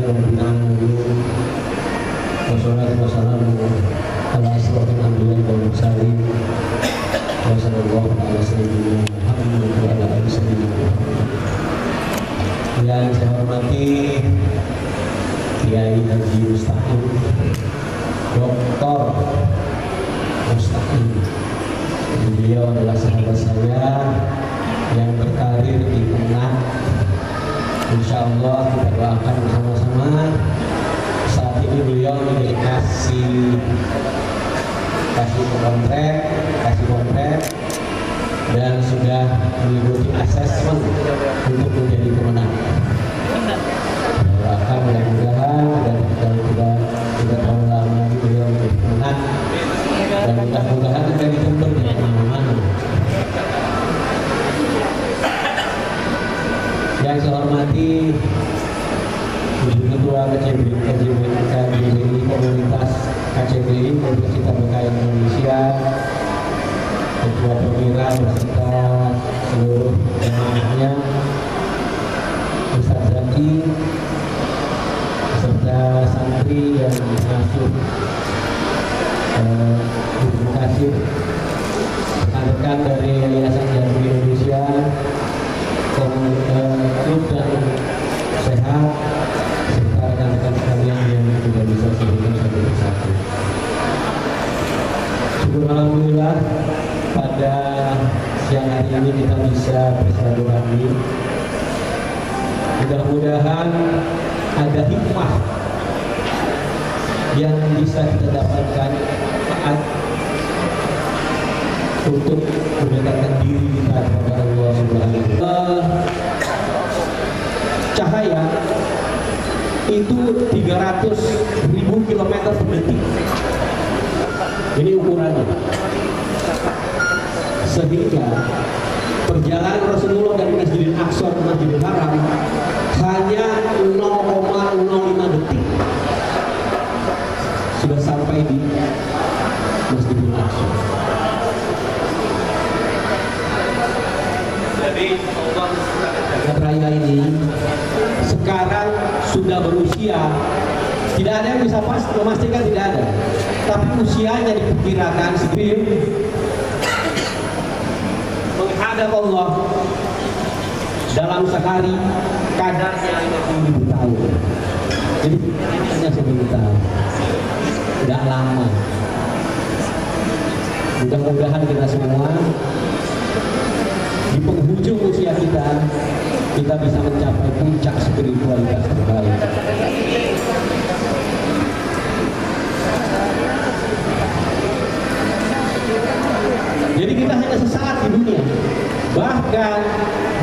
الذين آمنوا والصلاة والسلام على أشرف الأنبياء والمرسلين وصلى الله على سيدنا Muhammad wa ala alihi wasallam. Yang saya hormati Kiai Haji Mustaqim, Dr. Mustaqim. Beliau adalah sahabat saya yang berkarir di Tengah. Insya Allah kita doakan bersama-sama. Saat ini beliau dikasih kontrak dan sudah mengikuti asesmen untuk menjadi pemenang. Doakan mudah-mudahan dan tidak terlalu lama beliau menjadi pemenang dan mudah-mudahan akan dituntut di mana-mana. Yang saya hormati Ketua KJBI Komunitas KJBI Komunitas Cinta Berkah Indonesia, Ketua Perwira beserta seluruh jemaahnya, Ustaz Zaki beserta santri yang masuk, terima kasih rekan-rekan dari Yayasan Jarum Indonesia, Klub dan Sehat, serta rekan-rekan sekalian yang sudah bisa sebutkan satu persatu. Syukur alhamdulillah pada siang hari ini kita bisa bersilaturahmi. Mudah-mudahan ada hikmah yang bisa kita dapatkan saat untuk mendekatkan diri kita kepada Allah Subhanahu wa Ta'ala. Cahaya itu 300.000 km per detik. Ini ukurannya. Sehingga perjalanan Rasulullah dari Masjidil Aqsa ke Masjidil Haram hanya 0,05 detik sudah sampai di Masjidil Aqsa. Jadi Allah raya ini sekarang sudah berusia, tidak ada yang bisa memastikan, tidak ada, tapi usianya diperkirakan sebelum menghadap Allah dalam sehari kadarnya 50.000 tahun. Jadi hanya 10 tahun, tidak lama. Mudah-mudahan kita semua di penghujung usia kita bisa mencapai puncak spiritualitas terbaik. Jadi kita hanya sesaat di dunia, bahkan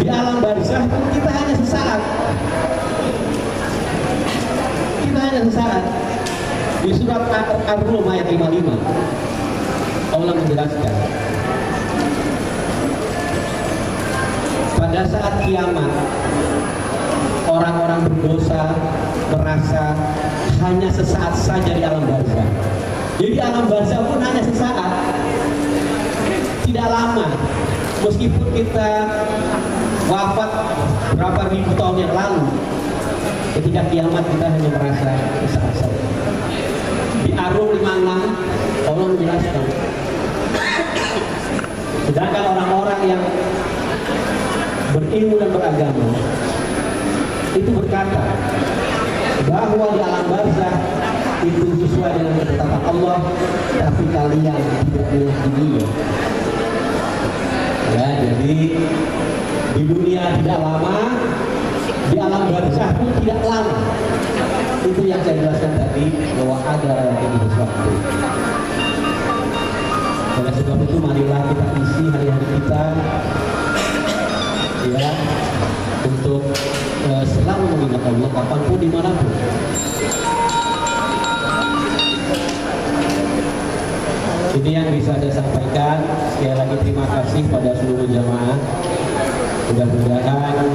di alam barzakh pun kita hanya sesaat. Kita hanya sesaat. Di surat Ar-Rum ayat 55 Allah menjelaskan, pada saat kiamat orang-orang berdosa merasa hanya sesaat saja di alam barzakh. Jadi alam barzakh pun hanya sesaat, tidak lama. Meskipun kita wafat berapa ribu tahun yang lalu, ketika kiamat kita hanya merasa sesaat saja. Di Ar-Rum 56 Allah menjelaskan, sedangkan orang-orang yang berilmu dan beragama itu berkata bahwa di alam barzakh itu sesuai dengan ketetapan Allah, tapi kalian tidak meyakininya. Ya, jadi di dunia tidak lama, di alam barzakh pun tidak lama. Itu yang saya jelaskan tadi, bahwa ada relatif sesuatu. Oleh sebab itu marilah kita isi hari-hari kita ya untuk selalu mengingat Allah kapanpun dimanapun. Ini yang bisa saya sampaikan. Sekali lagi terima kasih pada seluruh jamaah. Mudah-mudahan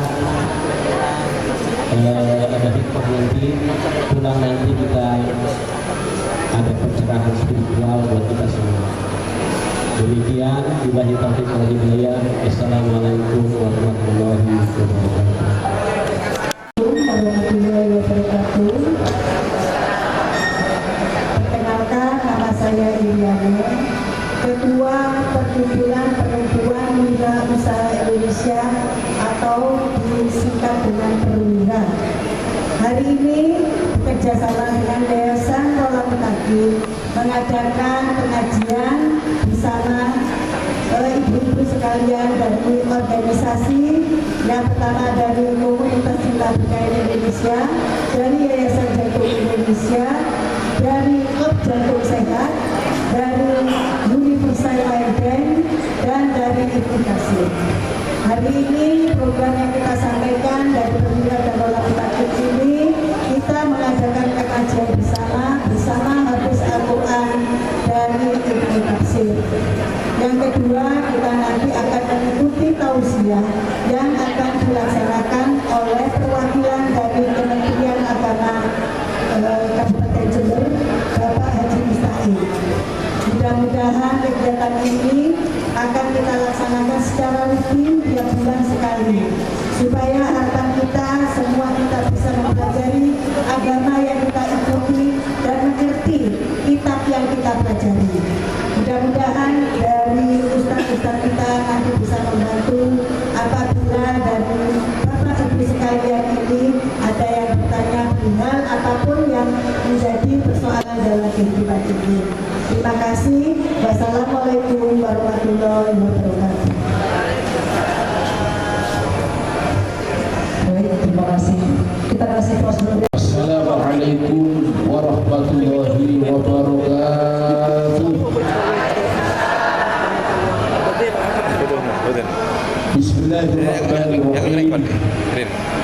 ada hikmah nanti, pulang nanti kita ada pencerahan spiritual buat kita semua. Demikian, billahi taufiq wal hidayah. Assalamualaikum warahmatullahi wabarakatuh. wabarakatuh. Perkenalkan, nama saya Iriane, Ketua Perkumpulan Perempuan Wira Usaha Indonesia atau disingkat dengan Perwira. Hari ini bekerjasama dengan Yayasan Rola Mutakin mengadakan pengajian bersama ibu-ibu sekalian dari organisasi yang pertama dari Komunitas Cinta Berkain Indonesia, dari Yayasan Jantung Indonesia, dari Klub Jantung Sehat, dari Universal Air Bank, dan dari Ibu Kasih. Hari ini program yang kita sampaikan dari Perwira dan Rola Mutakin ini, kita mengadakan pengajian bersama habis Al-Quran dari Ibu Kasih. Yang kedua, kita nanti akan mengikuti tausiah yang akan dilaksanakan oleh perwakilan dari Kementerian Agama Kabupaten Jember, Bapak Haji Mustaqim. Mudah-mudahan kegiatan ini akan kita laksanakan secara rutin tiap bulan sekali, supaya harapan kita semua kita bisa mempelajari agama yang kita ikuti dan mengerti kitab yang kita pelajari. Mudah-mudahan dari ustaz-ustaz kita nanti bisa membantu apabila dari Bapak Ibu sekalian ini ada yang bertanya perihal apapun yang menjadi persoalan dalam kehidupan ini. Terima kasih. Wassalamualaikum warahmatullahi wabarakatuh. Baik, terima kasih. Kita kasih prosedur. Assalamualaikum warahmatullahi wabarakatuh. Bismillahirrahmanirrahim.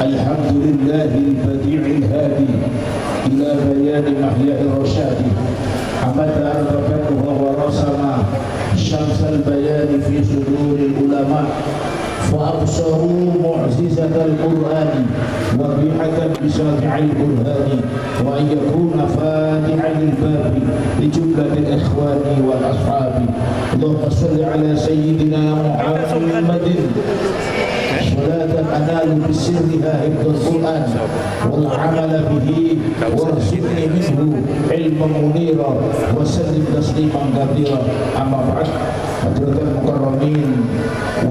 Alhamdulillahil badi'il hadi ila bayani mahya'ir rasyadi. Hamada rabbahu wa rasama syamsal bayani fi suduril ulama. فأبصروا معجزة القرآن وبيحة بساطع البرهان وأن يكون فاتحا للباب لجملة الإخوان والأصحاب. اللهم صل على سيدنا محمد صلاة أنال بسرها حفظ القرآن والعمل به وارزقني منه علما منيرا وسلم تسليما كثيرا. أما بعد، Hadratul Mukarramin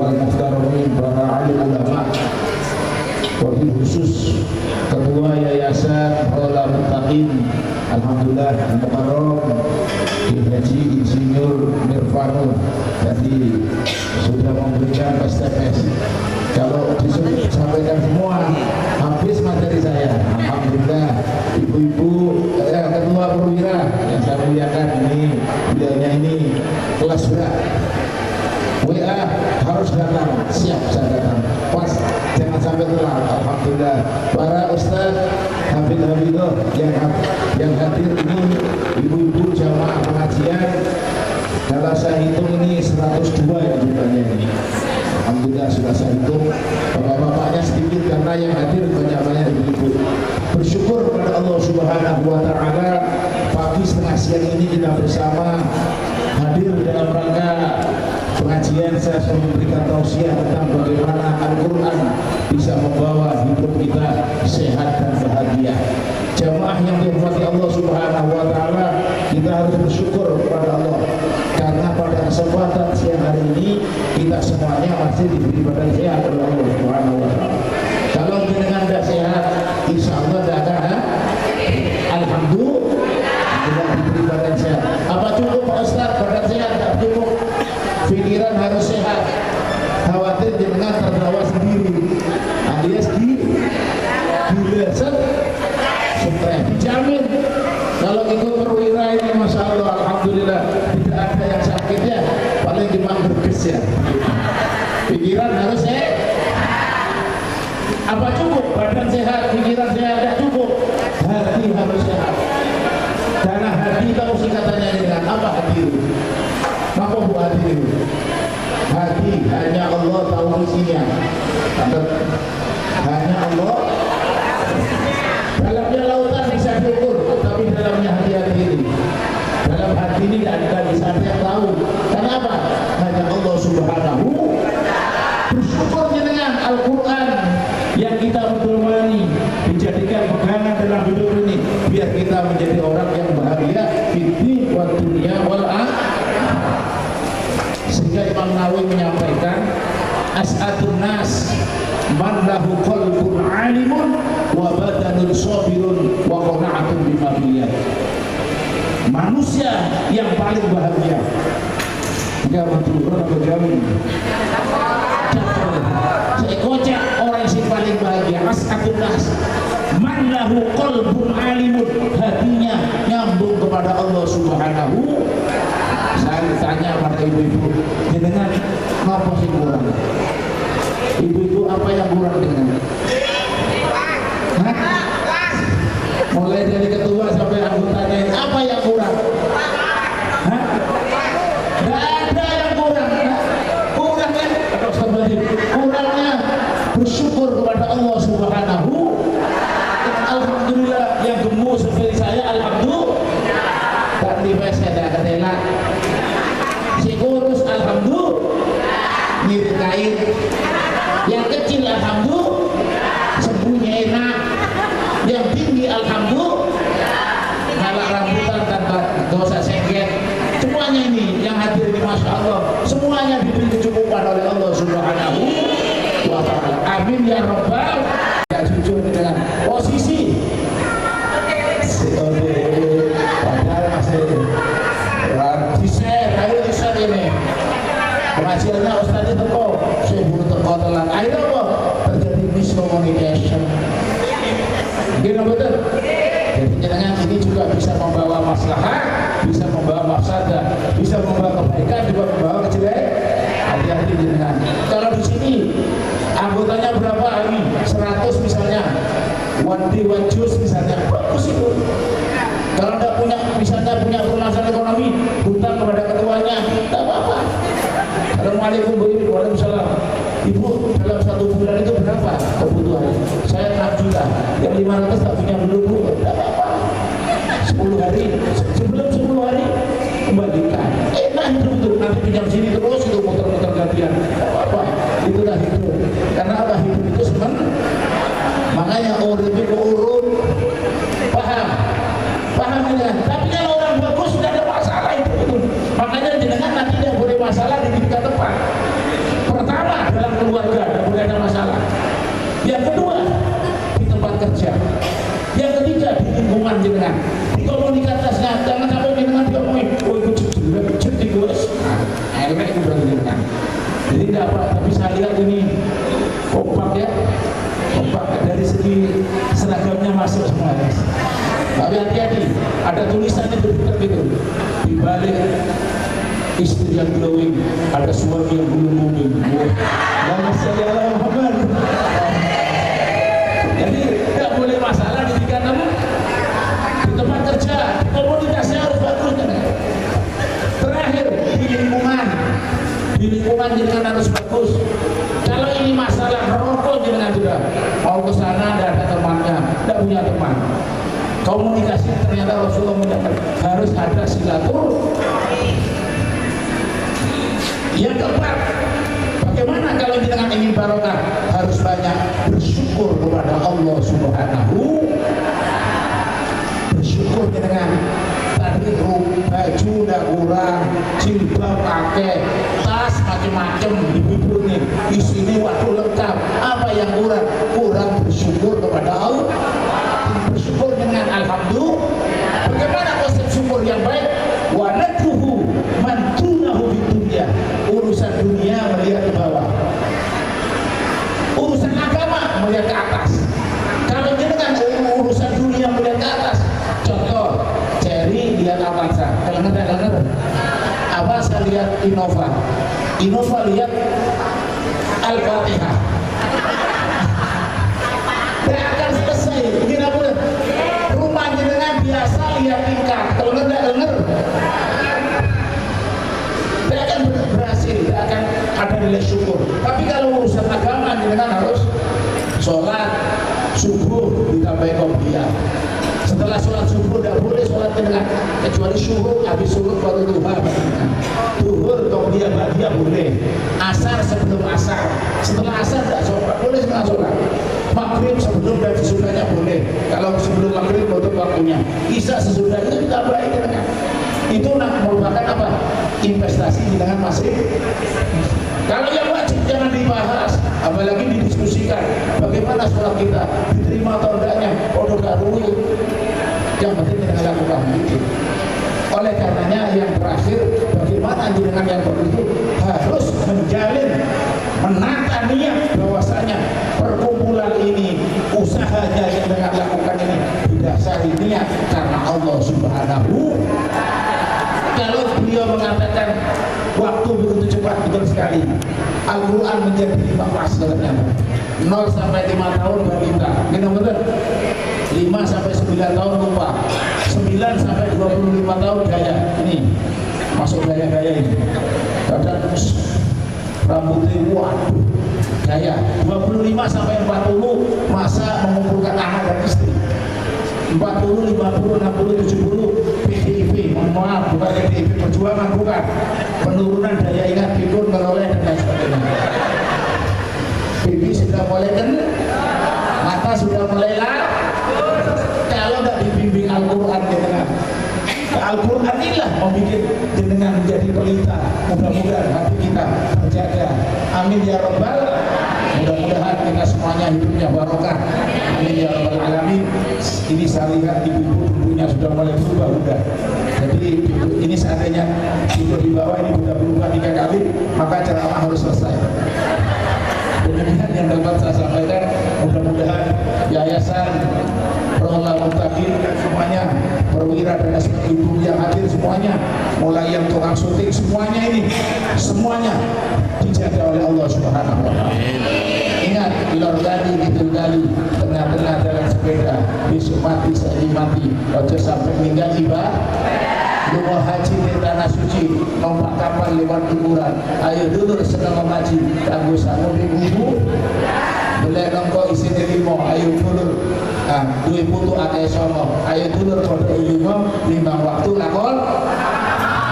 wal Muhtaramin, para alim ulama, wabil khusus Ketua Yayasan Rola Mutakin, Alhamdulillah Mukarram Haji Insinyur Nirvano tadi sudah memberikan STPS. Kalau disuruh sampaikan semua habis materi saya. Alhamdulillah ibu-ibu Ketua Perwira yang saya muliakan, ini beliaunya ini kelas berat. WA harus datang, siap saya datang, pas jangan sampai telat. Alhamdulillah para ustaz hafidh-hafidhah yang hadir ini, ibu-ibu jamaah pengajian, kalau saya hitung ini 102 yang jumlahnya ini. Alhamdulillah sudah saya hitung, bapak-bapaknya sedikit karena yang hadir banyak-banyak ibu-ibu. Bersyukur kepada Allah Subhanahu wa Ta'ala, pagi setengah siang ini kita bersama hadir dalam rangka pengajian. Saya memberikan tausiah tentang bagaimana Al-Quran bisa membawa hidup kita sehat dan bahagia. Jamaah yang dirahmati Allah Subhanahu wa Ta'ala, kita harus bersyukur kepada Allah karena pada kesempatan siang hari ini kita semuanya masih diberi badan sehat oleh Allah Subhanahu wa Ta'ala. Kalau dengan tidak sehat, insya Allah tidak ada. Alhamdulillah diberi badan sehat. Apa cukup Pak Ustaz badan sehat? Tidak cukup. Pikiran harus sehat. Khawatir dengan terbawa sendiri, alias dileset stres. Dijamin kalau ikut Perwira ini, masya Allah, alhamdulillah tidak ada yang sakitnya, paling cuma berges ya. Pikiran harus sehat. Apa cukup badan sehat, pikiran sehat? Tidak cukup. Hati harus sehat. Karena hati tahu singkatannya dengan apa hati? Apa bu hati itu? Hati hanya Allah tahu isinya. Hanya Allah. Dalamnya lautan bisa diukur, tapi dalamnya hati-hati ini. Dalam hati ini tidak ada bisa yang tahu. Kenapa? Hanya Allah Subhanahu. Bersyukurnya dengan Al-Quran yang kita berdomani dijadikan pegangan dalam hidup Nawawi menyampaikan, as'adun nas man lahu qalbun alimun wa badanun sabirun wa qana'atun bima billah. Manusia yang paling bahagia. Enggak betul, orang berjamin. Saya kocak orang yang paling bahagia. As'adun nas man lahu qalbun alimun, hatinya nyambung kepada Allah Subhanahu. Saya tanya pada ibu-ibu, dengan apa sih kurang? Ibu-ibu apa yang kurang dengan? Hah? Mulai dari ketua sampai anggotanya, apa yang kurang? Hah? Gak ada yang kurang. Kurangnya, kurangnya bersyukur kepada Allah Subhanahu. Alhamdulillah, yang gemuk seperti saya, alhamdulillah. Dan di saya ada enak. Si kurus, alhamdulillah. Mirip kain. Yang kecil, alhamdulillah. Sembuhnya enak. Yang tinggi, alhamdulillah. Kalau rambutan tanpa dosa sengket. Semuanya ini yang hadir di Masya Allah, semuanya diberi kecukupan oleh Allah Subhanahu wa ta'ala. Amin ya rabbal. Ya jujur dengan posisi padahal masih di-share, ayo di-share ini pengajiannya Ustaznya teko, saya buru teko telat, akhirnya apa? Terjadi miscommunication. Gini betul? Jadi jangan ini juga bisa membawa maslahat, bisa membawa mafsadah, bisa membawa kebaikan, juga membawa kejelekan. Hati-hati dengan. Kalau di sini anggotanya berapa hari? 100 misalnya, one day one juice misalnya, bagus itu. Kalau tidak punya, misalnya punya permasalahan ekonomi, hutang kepada ketuanya, tidak apa-apa. Assalamualaikum Bu Ibu, waalaikumsalam. Ibu dalam 1 bulan itu berapa kebutuhan? Saya 6 juta, yang 500 tak punya belum Bu, tidak apa-apa. 10 hari, sebelum 10 hari kembalikan. Enak hidup, nanti pinjam sini terus itu muter-muter gantian, tidak apa-apa. Itulah hidup. Karena apa? Hidup itu sebenarnya. Makanya orang itu urut, paham ini. Tapi kalau orang bagus sudah ada masalah itu. Makanya jenengan nanti tidak boleh masalah di tingkat depan. Pertama dalam keluarga tidak boleh ada masalah. Yang kedua di tempat kerja. Yang ketiga di lingkungan jenengan. Di komunitasnya jangan sampai jenengan diomongin, oh itu jadi gue. Elek itu berarti jenengan. Jadi tidak apa. Tapi saya lihat ini kompak ya. Kompak dari segi seragamnya masuk semua. Tapi hati-hati, ada tulisan itu gitu. Di balik istri yang glowing, ada suami yang belum moving. Nama saya Muhammad. Jadi tidak boleh masalah di tingkat namun di tempat kerja, komunitasnya harus bagus kan? Terakhir di lingkungan jenengan harus bagus. Kalau ini masalah rokok jenengan juga mau ke sana tidak ada temannya, tidak punya teman. Komunikasi ternyata Rasulullah menyatakan harus ada silaturahmi. Yang keempat, bagaimana kalau kita ingin barokah? Harus banyak bersyukur kepada Allah Subhanahu. Bersyukur dengan tadi baju udah kurang, jilbab pakai, tas macam-macam ibu-ibu nih, isinya waduh lengkap. Apa yang kurang? Kurang bersyukur kepada Allah. Bersyukur dengan alhamdulillah. Bagaimana konsep syukur yang baik? Wa nadruhu man dunahu fid dunya. Urusan dunia melihat ke bawah. Urusan agama melihat ke atas. Kalau jenengan urusan dunia melihat ke atas. Contoh, Cherry lihat Avanza. Dengar. Avanza lihat Innova. Innova lihat Al-Fatihah. Tidak akan selesai. Begini apa? Rumah jenengan biasa lihat tingkat. Kalau dengar, tidak akan berhasil. Tidak akan ada nilai syukur. Tapi kalau urusan agama jenengan harus sholat subuh ditambahi qobliyah. Setelah sholat subuh tidak boleh sholat jenengan kecuali syuhur, habis syuhur baru duha. Duhur qobliyah ba'diyah boleh. Asar sebelum asar. Setelah asar tidak sholat, boleh setengah sholat. Maghrib sebelum dan sesudahnya boleh. Kalau sebelum maghrib untuk waktunya. Isya sesudah itu kita baik. Itu merupakan apa? investasi dengan masing. Kalau yang wajib jangan dibahas, apalagi didiskusikan. Bagaimana sholat kita diterima atau tidaknya? Podo garui. Yang penting kita lakukan itu. Oleh karenanya yang terakhir, bagaimana dengan yang begitu harus menjalin, menata niat bahwasanya perkumpulan ini, usahanya yang dengan lakukan ini didasari niat karena Allah Subhanahu. Kalau beliau mengatakan waktu begitu cepat betul sekali, Al-Quran menjadi 5 kelas katanya, 0 sampai 5 tahun balita, benar-benar 5 sampai 9 tahun lupa, 9 sampai 25 tahun gaya, ini masuk gaya-gaya ini, badan rambutnya waduh gaya, 25 sampai 40 masa mengumpulkan anak dan istri, 40, 50, 60, 70 PDIP, maaf bukan PDIP perjuangan, bukan penurunan daya ingat, pikun, meloleh dan lain sebagainya. Pipi sudah mulai kena, mata sudah mulai lap. Kalau tidak dibimbing Al-Quran jenengan, Al-Quran inilah membuat jenengan menjadi pelita. Mudah-mudahan hati kita terjaga. Amin ya Rabbal. Mudah-mudahan kita semuanya hidupnya barokah. Amin ya Rabbal alamin. Ini saya lihat ibu-ibu tubuhnya sudah mulai berubah udah. Jadi ini seandainya tidur di bawah ini sudah berubah 3 kali, maka ceramah harus selesai. Demikian yang dapat saya sampaikan. Mudah-mudahan yayasan Rohla Muttaqin semuanya, perwira dan ibu yang hadir semuanya, mulai yang tukang syuting semuanya ini, semuanya dijaga oleh Allah Subhanahu wa taala. Ingat, ilor gali gitu gali, tengah-tengah jalan sepeda, besok mati saya mati, ojo sampai meninggal ibadah. Lu mau haji di tanah suci, numpak kapal lewat kuburan. Ayo dulu senang haji, kanggo sangu di bubu. Boleh nongko isi di limo, ayo dulu. Duit putu akeh songo, ayo dulu kode ilmu 5 waktu lakon.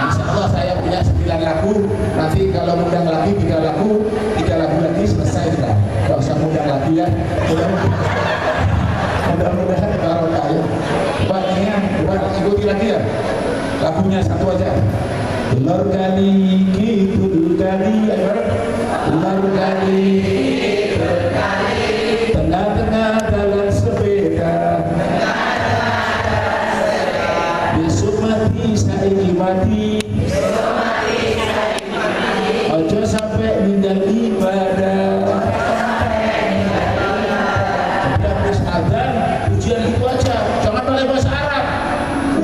Insya Allah saya punya 9 lagu. Nanti kalau mudah lagi 3 lagu, 3 lagu lagi selesai sudah. Gak usah mudah lagi ya. Mudah-mudahan barokah ya. Buat ikuti lagi ya. Lagunya satu aja. Lor kali kidul kali, lor kali kidul kali, tengah-tengah jalan sepeda, besok mati saiki mati, ojo sampai ninggal ibadah. Habis azan ujian itu aja, jangan pakai bahasa Arab.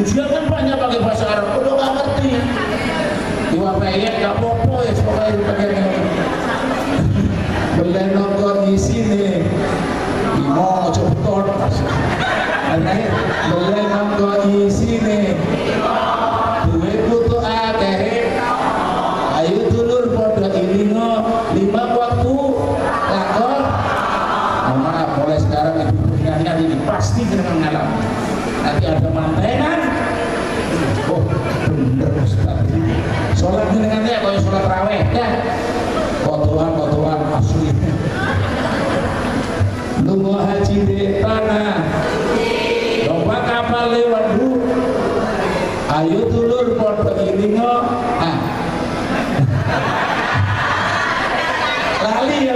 Ujian kan banyak pakai bahasa Arab, udah gak ngerti. Diwapayek gak popo ya, pokoknya pakai boleh nonton di sini, mau cepet, boleh nonton di sini. Duit butuh akeh, ayo dulur pada ini 5 waktu lakon. Maaf, mulai sekarang ibu penyanyi ini pasti dengan ngalam. Nanti ada mantenan. Oh bener Ustaz, sholat jenengannya kalau sholat raweh ya, kotoran asli. Lu mau haji di tanah, lomba kapal lewat dulu. Ayo dulur podo ilingo. Lali ya,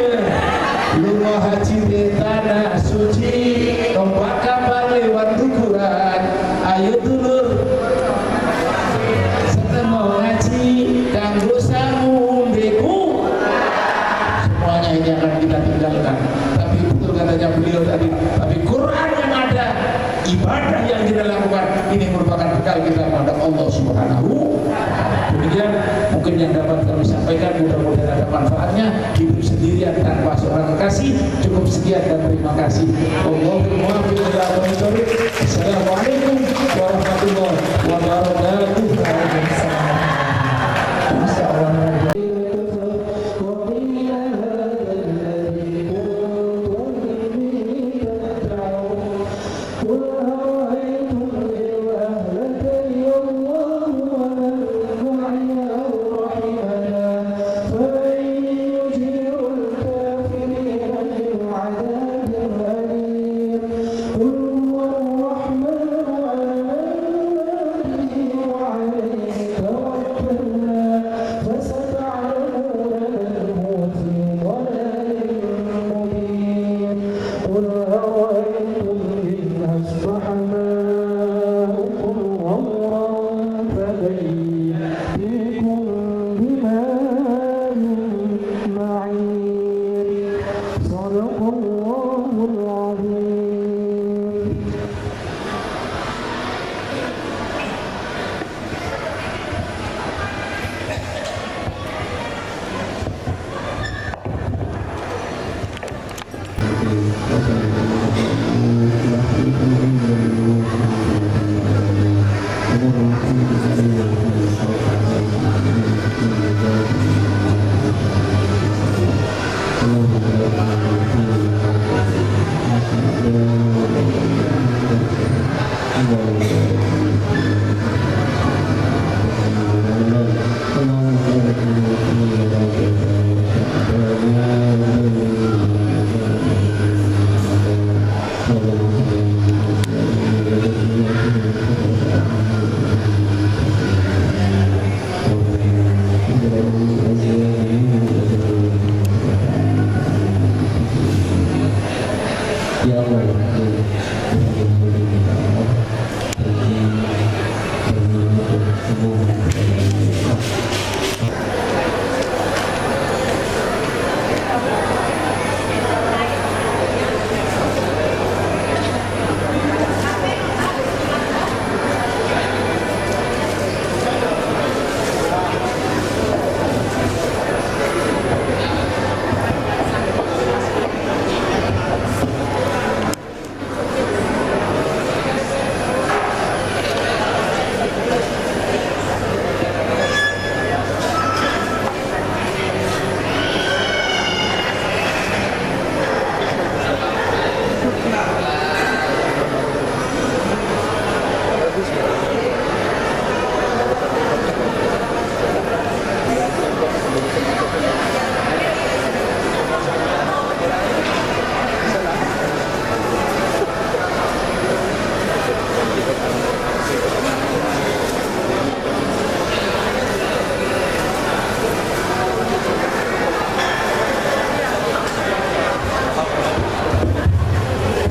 lu mau haji di tanah suci, lomba kapal lewat dukuran. Ayo dulur mau ngaji kanggo sangundeku. Semuanya ini akan kita tinggalkan. Tapi betul katanya beliau tadi, tapi Quran yang ada, ibadah yang kita lakukan, ini merupakan bekal kita kepada Allah Subhanahu. Demikian mungkin yang dapat kami sampaikan, mudah-mudahan ada manfaatnya. Hidup sendirian tanpa seorang kekasih, cukup sekian dan terima kasih. Assalamualaikum warahmatullahi wabarakatuh.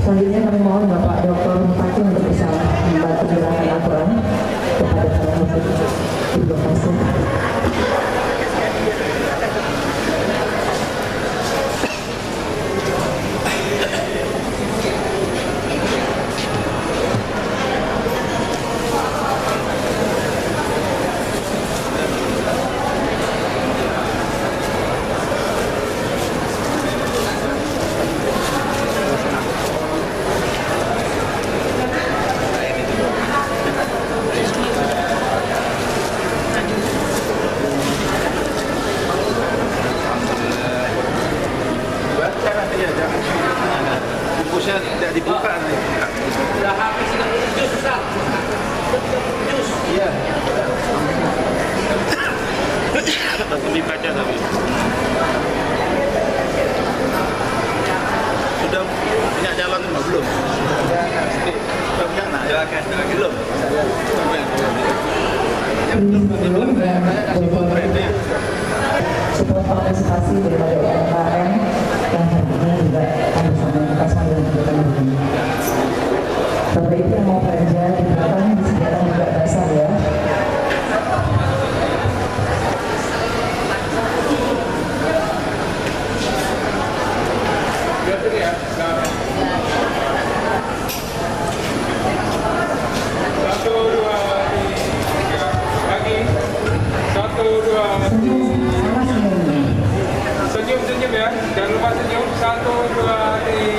Selanjutnya kami mohon Bapak Dr. Bupati untuk bisa membantu menyerahkan Al-Quran kepada para hadirin. Terima kasih. Bungkusnya tidak dibuka nih. Sudah habis jus, Ustaz. Jus. Iya. Langsung dibaca tapi. Sudah punya jalan belum? Sudah punya nak? Belum. Support partisipasi daripada UMKM yang hari ini juga akan bersama kita sambil memberikan begini. Bapak Ibu yang mau belanja di belakang disediakan juga dasar ya. Satu, dua, tiga. Lagi. Satu, dua, Sama senyum. senyum ya. Jangan lupa senyum. Satu, dua, tiga.